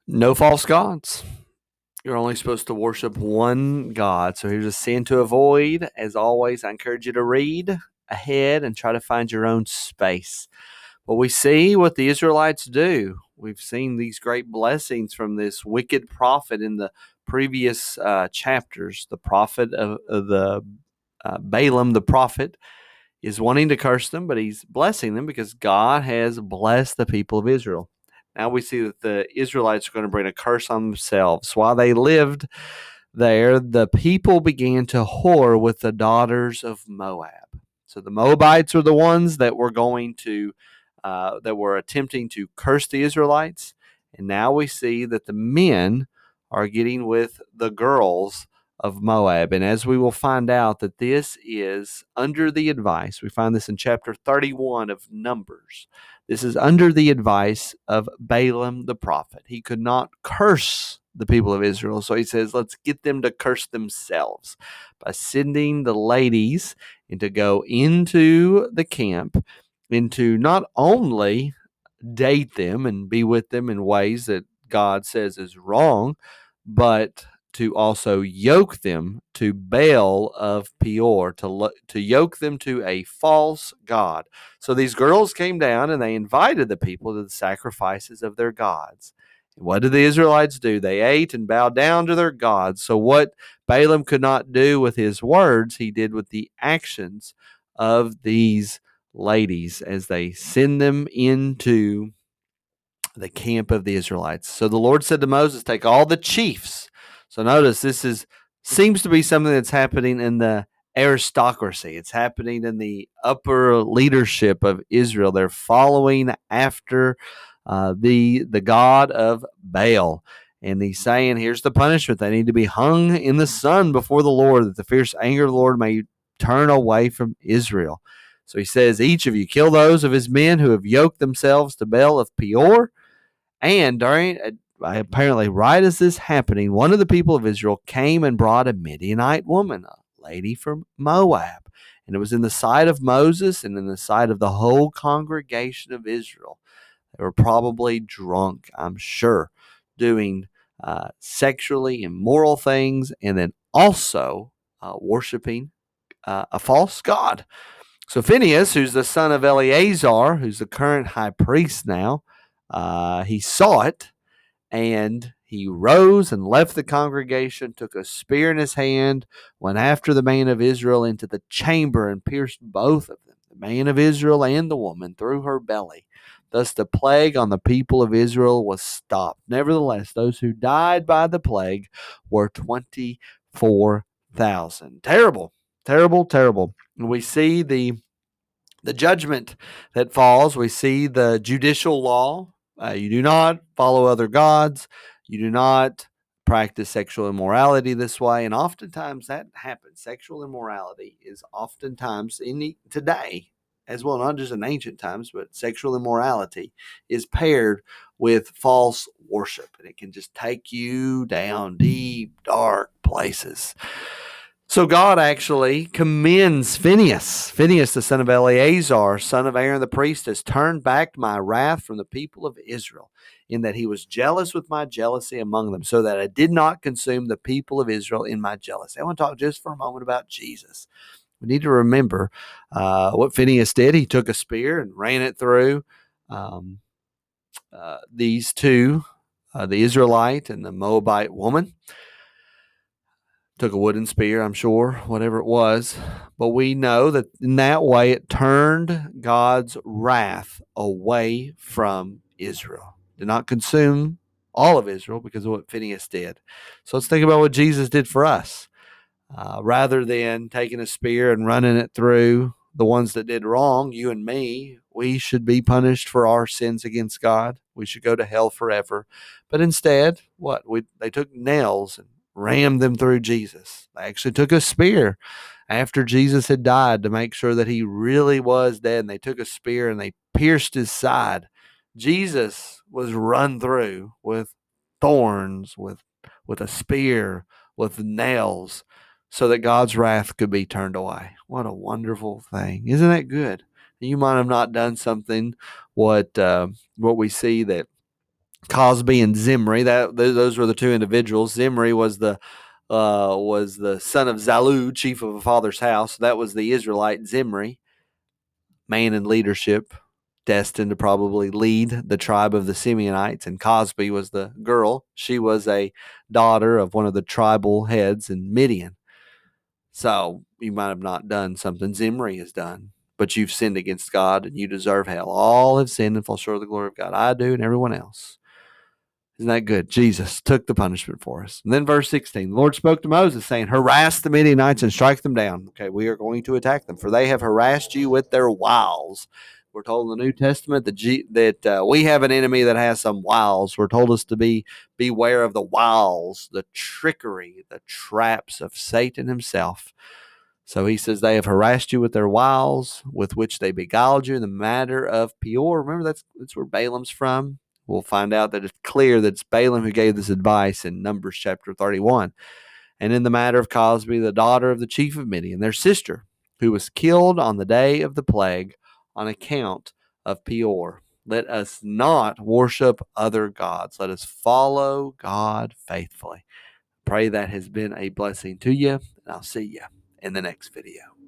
No false gods. You're only supposed to worship one God. So here's a sin to avoid. As always, I encourage you to read ahead and try to find your own space. But we see what the Israelites do. We've seen these great blessings from this wicked prophet in the previous chapters. The prophet of the Balaam, the prophet, is wanting to curse them, but he's blessing them because God has blessed the people of Israel. Now we see that the Israelites are going to bring a curse on themselves. While they lived there, the people began to whore with the daughters of Moab. So the Moabites are the ones that were that were attempting to curse the Israelites, and now we see that the men are getting with the girls of Moab. And as we will find out, that this is under the advice, we find this in chapter 31 of Numbers. This is under the advice of Balaam the prophet. He could not curse the people of Israel, so he says, let's get them to curse themselves by sending the ladies and to go into the camp and to not only date them and be with them in ways that God says is wrong, but to also yoke them to Baal of Peor, to yoke them to a false god. So these girls came down and they invited the people to the sacrifices of their gods. And what did the Israelites do? They ate and bowed down to their gods. So what Balaam could not do with his words, he did with the actions of these ladies as they send them into the camp of the Israelites. So the Lord said to Moses, take all the chiefs. So notice seems to be something that's happening in the aristocracy. It's happening in the upper leadership of Israel. They're following after the god of Baal. And he's saying, here's the punishment. They need to be hung in the sun before the Lord, that the fierce anger of the Lord may turn away from Israel. So he says, each of you kill those of his men who have yoked themselves to Baal of Peor. And apparently, right as this happening, one of the people of Israel came and brought a Midianite woman, a lady from Moab. And it was in the sight of Moses and in the sight of the whole congregation of Israel. They were probably drunk, I'm sure, doing sexually immoral things and then also worshiping a false god. So Phinehas, who's the son of Eleazar, who's the current high priest now, he saw it, and he rose and left the congregation, took a spear in his hand, went after the man of Israel into the chamber and pierced both of them, the man of Israel and the woman, through her belly. Thus the plague on the people of Israel was stopped. Nevertheless, those who died by the plague were 24,000. Terrible, terrible, terrible. And we see the judgment that falls. We see the judicial law. You do not follow other gods. You do not practice sexual immorality this way. And oftentimes that happens. Sexual immorality is oftentimes today, as well, not just in ancient times, but sexual immorality is paired with false worship. And it can just take you down deep, dark places. So God actually commends Phinehas. Phinehas, the son of Eleazar, son of Aaron the priest, has turned back my wrath from the people of Israel, in that he was jealous with my jealousy among them, so that I did not consume the people of Israel in my jealousy. I want to talk just for a moment about Jesus. We need to remember what Phinehas did. He took a spear and ran it through these two, the Israelite and the Moabite woman. Took a wooden spear, I'm sure, whatever it was. But we know that in that way it turned God's wrath away from Israel. Did not consume all of Israel because of what Phinehas did. So let's think about what Jesus did for us. Rather than taking a spear and running it through the ones that did wrong, you and me, we should be punished for our sins against God. We should go to hell forever. But instead, they took nails and rammed them through Jesus. They actually took a spear after Jesus had died to make sure that he really was dead. And they took a spear and they pierced his side. Jesus was run through with thorns, with a spear, with nails, so that God's wrath could be turned away. What a wonderful thing. Isn't that good? You might have not done something what we see that Cosby and Zimri. Those were the two individuals. Zimri was the son of Zalud, chief of a father's house. That was the Israelite Zimri, man in leadership, destined to probably lead the tribe of the Simeonites. And Cosby was the girl. She was a daughter of one of the tribal heads in Midian. So you might have not done something Zimri has done, but you've sinned against God and you deserve hell. All have sinned and fall short of the glory of God. I do, and everyone else. Isn't that good? Jesus took the punishment for us. And then verse 16, the Lord spoke to Moses, saying, harass the Midianites and strike them down. Okay, we are going to attack them, for they have harassed you with their wiles. We're told in the New Testament that we have an enemy that has some wiles. We're told us to beware of the wiles, the trickery, the traps of Satan himself. So he says they have harassed you with their wiles, with which they beguiled you in the matter of Peor. Remember, that's where Balaam's from. We'll find out that it's clear that it's Balaam who gave this advice in Numbers chapter 31. And in the matter of Cosby, the daughter of the chief of Midian, their sister, who was killed on the day of the plague on account of Peor. Let us not worship other gods. Let us follow God faithfully. Pray that has been a blessing to you, and I'll see you in the next video.